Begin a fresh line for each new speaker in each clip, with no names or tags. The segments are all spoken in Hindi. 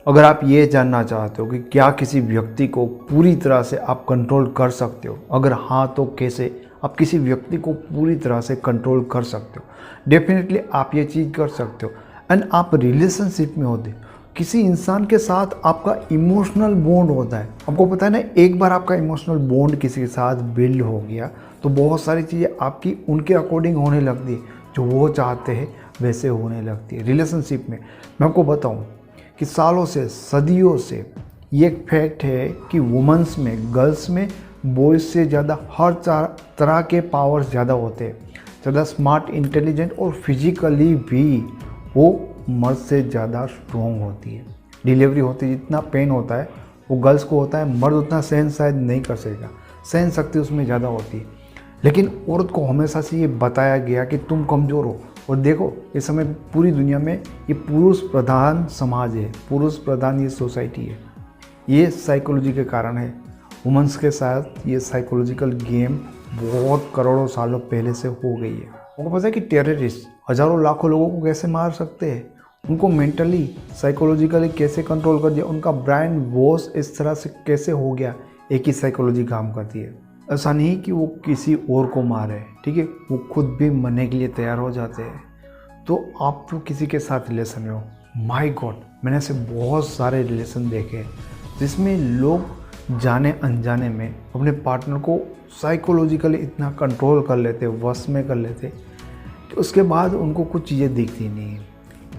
अगर आप ये जानना चाहते हो कि क्या किसी व्यक्ति को पूरी तरह से आप कंट्रोल कर सकते हो, अगर हाँ तो कैसे आप किसी व्यक्ति को पूरी तरह से कंट्रोल कर सकते हो, डेफिनेटली आप ये चीज़ कर सकते हो। एंड आप रिलेशनशिप में होते किसी इंसान के साथ आपका इमोशनल बॉन्ड होता है। आपको पता है ना, एक बार आपका इमोशनल बॉन्ड किसी के साथ बिल्ड हो गया तो बहुत सारी चीज़ें आपकी उनके अकॉर्डिंग होने लगती है, जो वो चाहते हैं वैसे होने लगती है रिलेशनशिप में। मैं आपको बताऊँ कि सालों से, सदियों से ये एक फैक्ट है कि वुमेंस में, गर्ल्स में बॉयज़ से ज़्यादा हर तरह के पावर्स ज़्यादा होते हैं, ज़्यादा स्मार्ट, इंटेलिजेंट और फिजिकली भी वो मर्द से ज़्यादा स्ट्रॉन्ग होती है। डिलीवरी होती है, जितना पेन होता है वो गर्ल्स को होता है, मर्द उतना सहन शायद नहीं कर सकेगा, सहन शक्ति उसमें ज़्यादा होती है। लेकिन औरत को हमेशा से ये बताया गया कि तुम कमज़ोर हो। और देखो इस समय पूरी दुनिया में ये पुरुष प्रधान समाज है, पुरुष प्रधान ये सोसाइटी है। ये साइकोलॉजी के कारण है। वुमेंस के साथ ये साइकोलॉजिकल गेम बहुत करोड़ों सालों पहले से हो गई है। आपको पता है कि टेररिस्ट हज़ारों लाखों लोगों को कैसे मार सकते हैं, उनको मेंटली, साइकोलॉजिकली कैसे कंट्रोल कर दिया, उनका ब्रेन वॉश इस तरह से कैसे हो गया, एक ही साइकोलॉजी काम करती है। ऐसा नहीं कि वो किसी और को मारे, ठीक है, वो खुद भी मरने के लिए तैयार हो जाते हैं। तो आप तो किसी के साथ रिलेशन में हो, माय गॉड, मैंने ऐसे बहुत सारे रिलेशन देखे हैं जिसमें लोग जाने अनजाने में अपने पार्टनर को साइकोलॉजिकली इतना कंट्रोल कर लेते, वश में कर लेते कि उसके बाद उनको कुछ चीज़ें दिखती नहीं हैं।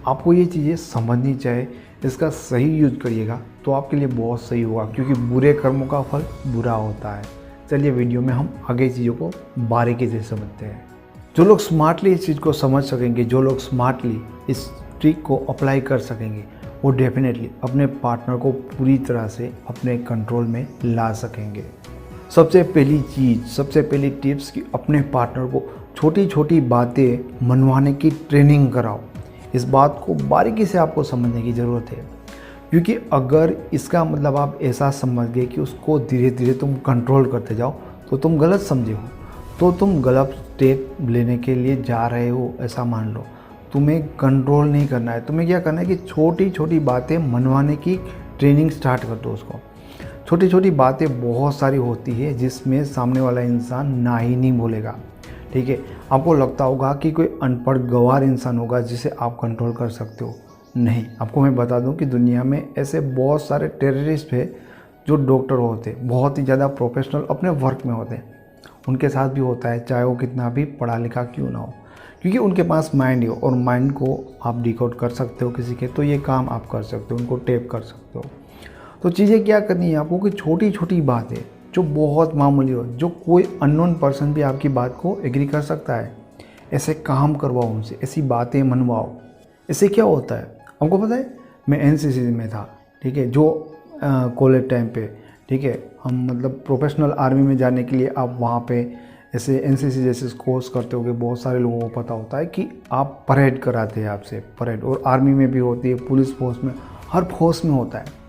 आपको ये चीज़ें समझनी चाहिए, इसका सही यूज करिएगा तो आपके लिए बहुत सही होगा, क्योंकि बुरे कर्मों का फल बुरा होता है। चलिए वीडियो में हम आगे चीज़ों को बारीकी से समझते हैं। जो लोग स्मार्टली इस चीज़ को समझ सकेंगे, जो लोग स्मार्टली इस ट्रिक को अप्लाई कर सकेंगे, वो डेफिनेटली अपने पार्टनर को पूरी तरह से अपने कंट्रोल में ला सकेंगे। सबसे पहली चीज़, सबसे पहली टिप्स कि अपने पार्टनर को छोटी छोटी बातें मनवाने की ट्रेनिंग कराओ। इस बात को बारीकी से आपको समझने की ज़रूरत है, क्योंकि अगर इसका मतलब आप ऐसा समझ गए कि उसको धीरे धीरे तुम कंट्रोल करते जाओ तो तुम गलत समझे हो, तो तुम गलत स्टेप लेने के लिए जा रहे हो, ऐसा मान लो। तुम्हें कंट्रोल नहीं करना है, तुम्हें क्या करना है कि छोटी छोटी बातें मनवाने की ट्रेनिंग स्टार्ट कर दो उसको। छोटी छोटी बातें बहुत सारी होती है जिसमें सामने वाला इंसान ना ही नहीं बोलेगा, ठीक है। आपको लगता होगा कि कोई अनपढ़ गंवार इंसान होगा जिसे आप कंट्रोल कर सकते हो, नहीं। आपको मैं बता दूं कि दुनिया में ऐसे बहुत सारे टेररिस्ट हैं जो डॉक्टर होते हैं, बहुत ही ज़्यादा प्रोफेशनल अपने वर्क में होते हैं। उनके साथ भी होता है, चाहे वो कितना भी पढ़ा लिखा क्यों ना हो, क्योंकि उनके पास माइंड है और माइंड को आप डिकोड कर सकते हो किसी के, तो ये काम आप कर सकते हो, उनको टेप कर सकते हो। तो चीज़ें क्या करनी है आपको कि छोटी छोटी बातें जो बहुत मामूली हो, जो कोई अननोन पर्सन भी आपकी बात को एग्री कर सकता है, ऐसे काम करवाओ उनसे, ऐसी बातें मनवाओ। इससे क्या होता है हमको पता है, मैं एनसीसी में था, ठीक है, जो कॉलेज टाइम पे, ठीक है, हम मतलब प्रोफेशनल आर्मी में जाने के लिए आप वहाँ पे ऐसे एनसीसी जैसे कोर्स करते होगे, बहुत सारे लोगों को पता होता है कि आप परेड कराते हैं, आपसे परेड, और आर्मी में भी होती है, पुलिस फोर्स में, हर फोर्स में होता है।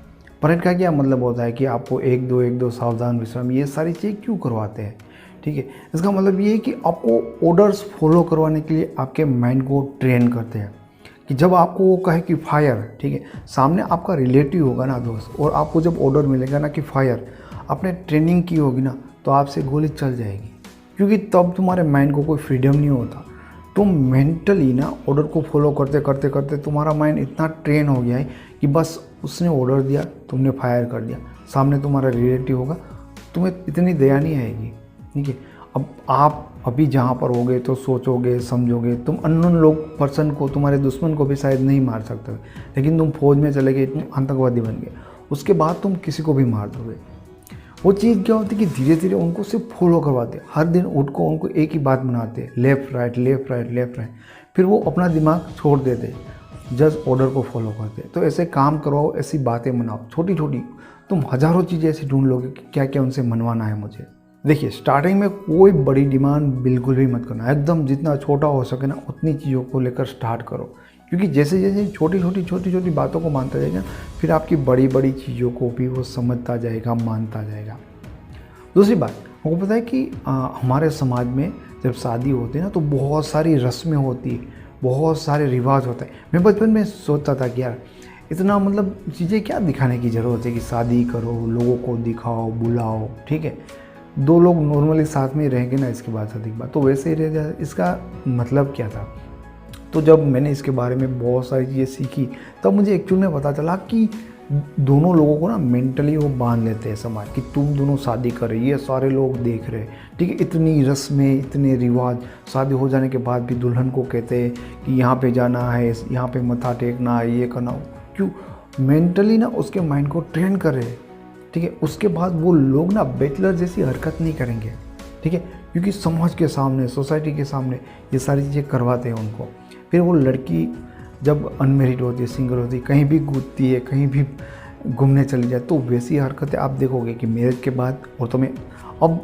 परेड का क्या मतलब होता है कि आपको एक दो सावधान विश्राम, ये सारी चीज़ क्यों करवाते हैं, ठीक है। इसका मतलब ये है कि आपको ऑर्डर्स फॉलो करवाने के लिए आपके माइंड को ट्रेन करते हैं कि जब आपको वो कहे कि फायर, ठीक है, सामने आपका रिलेटिव होगा ना दोस्त, और आपको जब ऑर्डर मिलेगा ना कि फायर, आपने ट्रेनिंग की होगी ना, तो आपसे गोली चल जाएगी, क्योंकि तब तुम्हारे माइंड को कोई फ्रीडम नहीं होता। तुम मेंटली ना ऑर्डर को फॉलो करते करते करते तुम्हारा माइंड इतना ट्रेन हो गया है कि बस उसने ऑर्डर दिया, तुमने फायर कर दिया, सामने तुम्हारा रिलेटिव होगा, तुम्हें इतनी दया नहीं आएगी, ठीक है। अब आप अभी जहाँ पर होगे तो सोचोगे, समझोगे, तुम अननोन लोग पर्सन को, तुम्हारे दुश्मन को भी शायद नहीं मार सकते, लेकिन तुम फौज में चले गए, इतने आतंकवादी बन गए, उसके बाद तुम किसी को भी मार दोगे। वो चीज़ क्या होती है कि धीरे धीरे उनको सिर्फ फॉलो करवाते, हर दिन उठ को उनको एक ही बात बनाते, left right left right left right, फिर वो अपना दिमाग छोड़ देते, जस्ट ऑर्डर को फॉलो करते। तो ऐसे काम करवाओ, ऐसी बातें मनाओ छोटी छोटी, तुम हज़ारों चीज़ें ऐसी ढूंढ लोगे कि क्या क्या उनसे मनवाना है मुझे। देखिए, स्टार्टिंग में कोई बड़ी डिमांड बिल्कुल भी मत करना, एकदम जितना छोटा हो सके ना उतनी चीज़ों को लेकर स्टार्ट करो, क्योंकि जैसे जैसे छोटी छोटी बातों को मानता जाएगा, फिर आपकी बड़ी बड़ी चीज़ों को भी वो समझता जाएगा, मानता जाएगा। दूसरी बात, आपको पता है कि हमारे समाज में जब शादी होती है ना, तो बहुत सारी रस्में होती है, बहुत सारे रिवाज होते हैं। मैं बचपन में सोचता था कि यार इतना मतलब चीज़ें क्या दिखाने की ज़रूरत है कि शादी करो, लोगों को दिखाओ, बुलाओ, ठीक है। दो लोग नॉर्मली साथ में ही रहेंगे ना इसके बाद शादी के बाद, तो वैसे ही रह जाए, इसका मतलब क्या था। तो जब मैंने इसके बारे में बहुत सारी चीज़ें सीखी तब मुझे एक्चुअल में पता चला कि दोनों लोगों को ना मेंटली वो बांध लेते हैं समाज कि तुम दोनों शादी कर रहे, ये सारे लोग देख रहे, ठीक है। इतनी रस्में, इतने रिवाज, शादी हो जाने के बाद भी दुल्हन को कहते हैं कि यहाँ पे जाना है, यहाँ पे मत्था टेकना है, ये करना। क्यों? मेंटली ना उसके माइंड को ट्रेन कर रहे हैं, ठीक है। उसके बाद वो लोग ना बैचलर जैसी हरकत नहीं करेंगे, ठीक है, क्योंकि समाज के सामने, सोसाइटी के सामने ये सारी चीज़ें करवाते हैं उनको। फिर वो लड़की जब अनमेरिड होती है, सिंगल होती है, कहीं भी कूदती है, कहीं भी घूमने चली जाए, तो वैसी हरकतें आप देखोगे कि मैरिज के बाद औरतों में। अब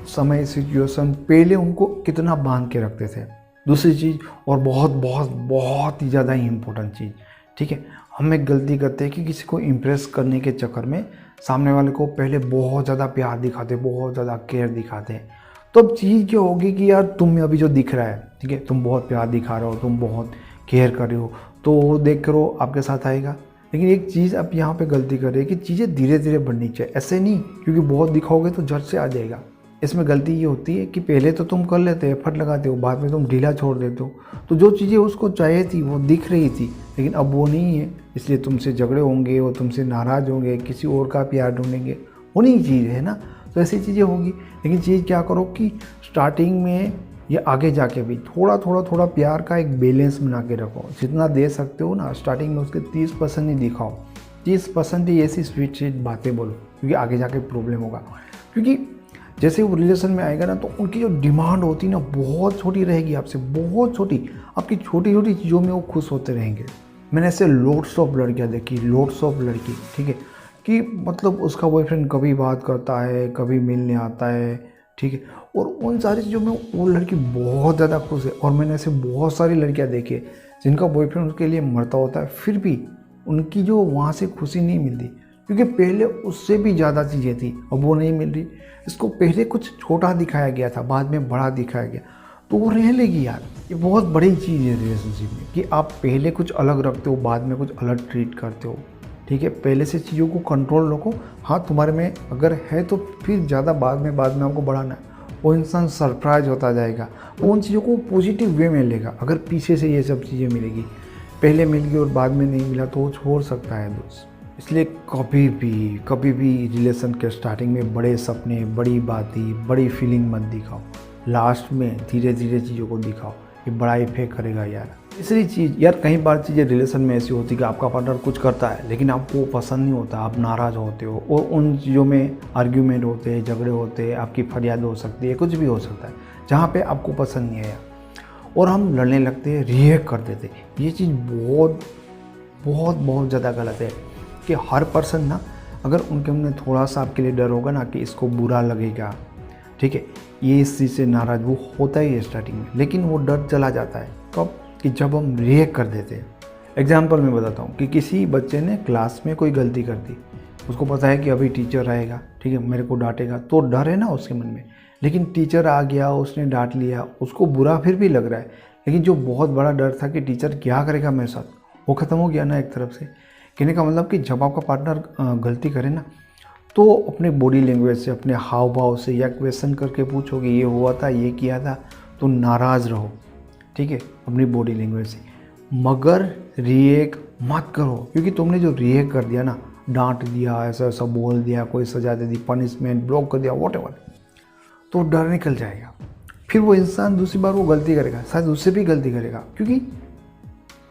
समय, सिचुएशन, पहले उनको कितना बांध के रखते थे। दूसरी चीज़ और बहुत बहुत बहुत ही ज़्यादा ही इम्पोर्टेंट चीज़, ठीक है, हम एक गलती करते हैं कि किसी को इम्प्रेस करने के चक्कर में सामने वाले को पहले बहुत ज़्यादा प्यार दिखाते, बहुत ज़्यादा केयर दिखाते हैं। तो अब चीज़ क्या होगी कि यार तुम में अभी जो दिख रहा है, ठीक है, तुम बहुत प्यार दिखा रहे हो, तुम बहुत केयर कर रहे हो, तो वो देख कर वो आपके साथ आएगा। लेकिन एक चीज़ आप यहाँ पे गलती कर रहे हैं कि चीज़ें धीरे धीरे बढ़नी चाहिए, ऐसे नहीं क्योंकि बहुत दिखाओगे तो झट से आ जाएगा। इसमें गलती ये होती है कि पहले तो तुम कर लेते हो, एफर्ट लगाते हो, बाद में तुम ढीला छोड़ देते हो। तो जो चीज़ें उसको चाहिए थी वो दिख रही थी, लेकिन अब वो नहीं है, इसलिए तुमसे झगड़े होंगे, वो तुमसे नाराज़ होंगे, किसी और का प्यार ढूंढेंगे, वो नहीं चीज़ है ना। तो ऐसी चीज़ें होगी। लेकिन चीज़ क्या करो कि स्टार्टिंग में ये आगे जाके भी थोड़ा थोड़ा थोड़ा प्यार का एक बैलेंस बना के रखो। जितना दे सकते हो ना स्टार्टिंग में उसके 30% ही दिखाओ, 30% ही ऐसी स्वीट स्वीट बातें बोलो, क्योंकि आगे जाके प्रॉब्लम होगा। क्योंकि जैसे वो रिलेशन में आएगा ना, तो उनकी जो डिमांड होती है ना बहुत छोटी रहेगी आपसे, बहुत छोटी। आपकी छोटी छोटी चीज़ों में वो खुश होते रहेंगे। मैंने ऐसे लोड्स ऑफ लड़कियाँ देखी, लोड्स ऑफ लड़की, ठीक है, कि मतलब उसका बॉयफ्रेंड कभी बात करता है, कभी मिलने आता है, ठीक है, और उन सारी चीज़ों में वो लड़की बहुत ज़्यादा खुश है। और मैंने ऐसे बहुत सारी लड़कियां देखी है जिनका बॉयफ्रेंड उसके लिए मरता होता है, फिर भी उनकी जो वहाँ से खुशी नहीं मिलती, क्योंकि पहले उससे भी ज़्यादा चीज़ें थी, अब वो नहीं मिल रही। इसको पहले कुछ छोटा दिखाया गया था, बाद में बड़ा दिखाया गया, तो वो रह लेगी यार। ये बहुत बड़ी चीज़ है रिलेशनशिप में कि आप पहले कुछ अलग रखते हो, बाद में कुछ अलग ट्रीट करते हो, ठीक है। पहले से चीज़ों को कंट्रोल रखो। हाँ, तुम्हारे में अगर है तो फिर ज़्यादा बाद में आपको बढ़ाना है। वो इंसान सरप्राइज होता जाएगा, वो उन चीज़ों को पॉजिटिव वे में लेगा। अगर पीछे से ये सब चीज़ें मिलेगी, पहले मिल गई और बाद में नहीं मिला, तो वो छोड़ सकता है दोस्त। इसलिए कभी भी रिलेशन के स्टार्टिंग में बड़े सपने, बड़ी बातें, बड़ी फीलिंग मत दिखाओ। लास्ट में धीरे धीरे चीज़ों को दिखाओ, ये बड़ा इफेक्ट करेगा यार। तीसरी चीज़ यार, कई बार चीज़ें रिलेशन में ऐसी होती है कि आपका पार्टनर कुछ करता है लेकिन आपको पसंद नहीं होता, आप नाराज़ होते हो, और उन चीज़ों में आर्ग्यूमेंट होते हैं, झगड़े होते हैं, आपकी फरियाद हो सकती है, कुछ भी हो सकता है जहाँ पे आपको पसंद नहीं आया और हम लड़ने लगते हैं, रिएक्ट कर देते हैं। ये चीज़ बहुत बहुत बहुत ज़्यादा गलत है कि हर पर्सन ना, अगर उनके मन में थोड़ा सा आपके लिए डर होगा ना कि इसको बुरा लगेगा, ठीक है, ये इस चीज़ से नाराज़ वो होता ही है स्टार्टिंग में, लेकिन वो डर चला जाता है कब, कि जब हम रिएक्ट कर देते हैं। एग्जाम्पल मैं बताता हूँ कि किसी बच्चे ने क्लास में कोई गलती कर दी, उसको पता है कि अभी टीचर आएगा, ठीक है, मेरे को डांटेगा, तो डर है ना उसके मन में। लेकिन टीचर आ गया, उसने डांट लिया, उसको बुरा फिर भी लग रहा है, लेकिन जो बहुत बड़ा डर था कि टीचर क्या करेगा मेरे साथ, वो ख़त्म हो गया ना एक तरफ से। कहने का मतलब कि जब आपका पार्टनर गलती करे ना, तो अपने बॉडी लैंग्वेज से, अपने हाव भाव से या क्वेश्चन करके पूछोगे ये हुआ था, ये किया था, तो नाराज़ रहो, ठीक है, अपनी बॉडी लैंग्वेज से, मगर रिएक्ट मत करो। क्योंकि तुमने जो रिएक्ट कर दिया ना, डांट दिया, ऐसा ऐसा बोल दिया, कोई सजा दे दी, पनिशमेंट, ब्लॉक कर दिया, व्हाटएवर, तो डर निकल जाएगा। फिर वो इंसान दूसरी बार वो गलती करेगा, शायद उससे भी गलती करेगा, क्योंकि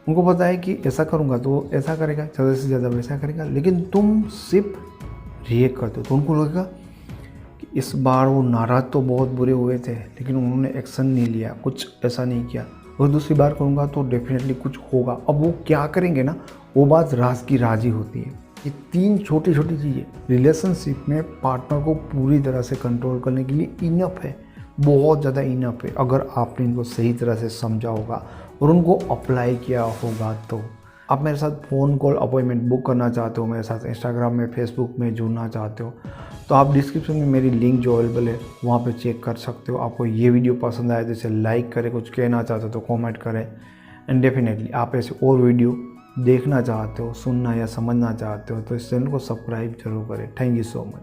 उनको पता है कि ऐसा करूँगा तो ऐसा करेगा, ज़्यादा से ज़्यादा वैसा करेगा। लेकिन तुम सिर्फ रिएक्ट करते हो तो उनको लगेगा कि इस बार वो नाराज़ तो बहुत बुरे हुए थे, लेकिन उन्होंने एक्शन नहीं लिया, कुछ ऐसा नहीं किया, और दूसरी बार करूँगा तो डेफिनेटली कुछ होगा। अब वो क्या करेंगे ना, वो बात राज की राज ही होती है। ये 3 छोटी छोटी चीज़ें रिलेशनशिप में पार्टनर को पूरी तरह से कंट्रोल करने के लिए इनफ है, बहुत ज़्यादा इनफ है, अगर आपने इनको सही तरह से समझा होगा और उनको अप्लाई किया होगा। तो आप मेरे साथ फ़ोन कॉल अपॉइंटमेंट बुक करना चाहते हो, मेरे साथ इंस्टाग्राम में, फेसबुक में जुड़ना चाहते हो, तो आप डिस्क्रिप्शन में मेरी लिंक जो अवेलेबल है वहाँ पे चेक कर सकते हो। आपको ये वीडियो पसंद आए तो इसे लाइक करें, कुछ कहना चाहते हो तो कमेंट करें, एंड डेफिनेटली आप ऐसे और वीडियो देखना चाहते हो, सुनना या समझना चाहते हो तो इस चैनल को सब्सक्राइब जरूर करें। Thank you so much.